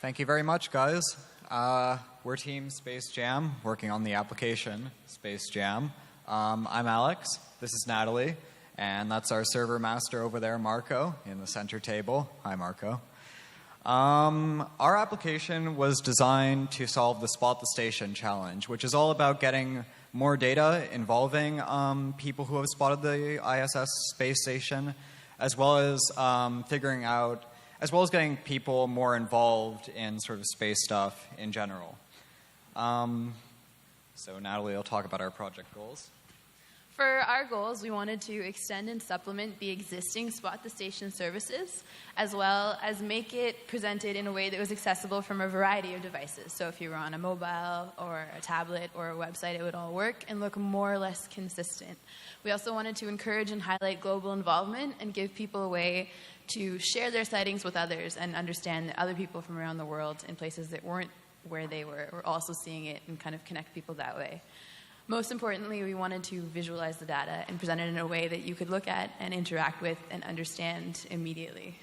Thank you very much, guys. We're Team Space Jam, working on the application Space Jam. I'm Alex, this is Natalie, and that's our server master over there, Marco, in the center table. Hi, Marco. Our application was designed to solve the Spot the Station challenge, which is all about getting more data involving people who have spotted the ISS space station, as well as getting people more involved in sort of space stuff in general. So Natalie will talk about our project goals. For our goals, we wanted to extend and supplement the existing Spot the Station services, as well as make it presented in a way that was accessible from a variety of devices. So if you were on a mobile or a tablet or a website, it would all work and look more or less consistent. We also wanted to encourage and highlight global involvement and give people a way to share their sightings with others and understand that other people from around the world in places that weren't where they were also seeing it and kind of connect people that way. Most importantly, we wanted to visualize the data and present it in a way that you could look at and interact with and understand immediately.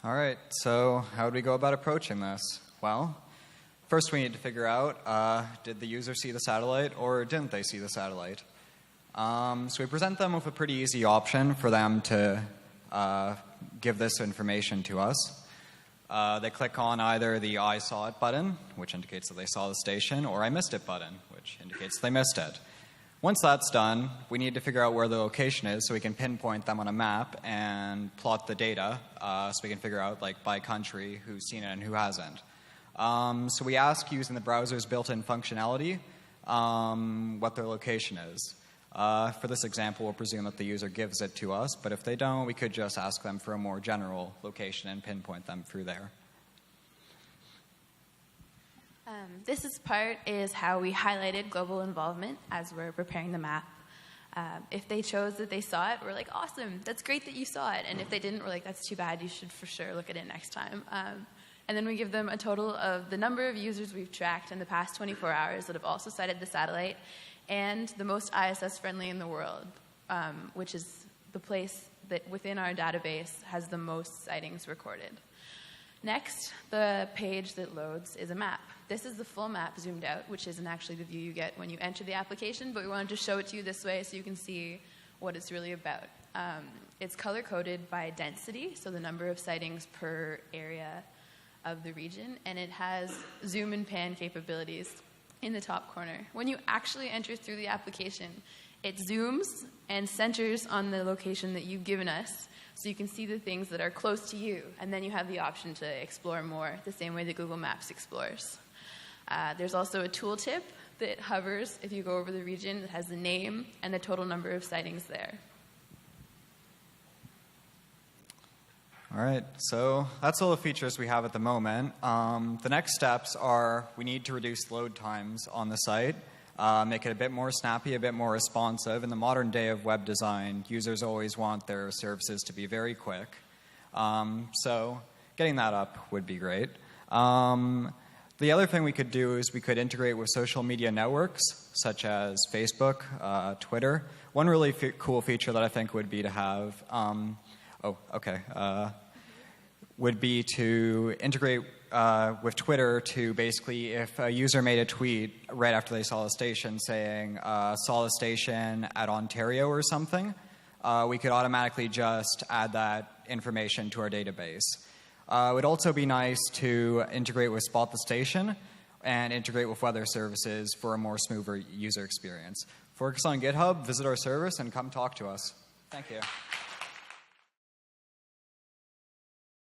All right, so how would we go about approaching this? Well, first we need to figure out, did the user see the satellite or didn't they see the satellite? So we present them with a pretty easy option for them to give this information to us. They click on either the I saw it button, which indicates that they saw the station, or I missed it button, which indicates they missed it. Once that's done, we need to figure out where the location is so we can pinpoint them on a map and plot the data so we can figure out, like, by country who's seen it and who hasn't. So we ask, using the browser's built-in functionality, what their location is. For this example, we'll presume that the user gives it to us, but if they don't, we could just ask them for a more general location and pinpoint them through there. This part is how we highlighted global involvement as we're preparing the map. If they chose that they saw it, we're like, awesome, that's great that you saw it. And if they didn't, we're like, that's too bad, you should for sure look at it next time. And then we give them a total of the number of users we've tracked in the past 24 hours that have also sighted the satellite, and the most ISS-friendly in the world, which is the place that within our database has the most sightings recorded. Next, the page that loads is a map. This is the full map zoomed out, which isn't actually the view you get when you enter the application, but we wanted to show it to you this way so you can see what it's really about. It's color-coded by density, so the number of sightings per area of the region, and it has zoom and pan capabilities in the top corner. When you actually enter through the application, it zooms and centers on the location that you've given us so you can see the things that are close to you, and then you have the option to explore more the same way that Google Maps explores. There's also a tooltip that hovers if you go over the region that has the name and the total number of sightings there. All right, so that's all the features we have at the moment. The next steps are we need to reduce load times on the site, make it a bit more snappy, a bit more responsive. In the modern day of web design, users always want their services to be very quick. So getting that up would be great. The other thing we could do is we could integrate with social media networks, such as Facebook, Twitter. One really cool feature that I think would be to have would be to integrate with Twitter to basically, if a user made a tweet right after they saw the station saying, saw the station at Ontario or something, we could automatically just add that information to our database. It would also be nice to integrate with Spot the Station and integrate with weather services for a more smoother user experience. Focus on GitHub, visit our service, and come talk to us. Thank you.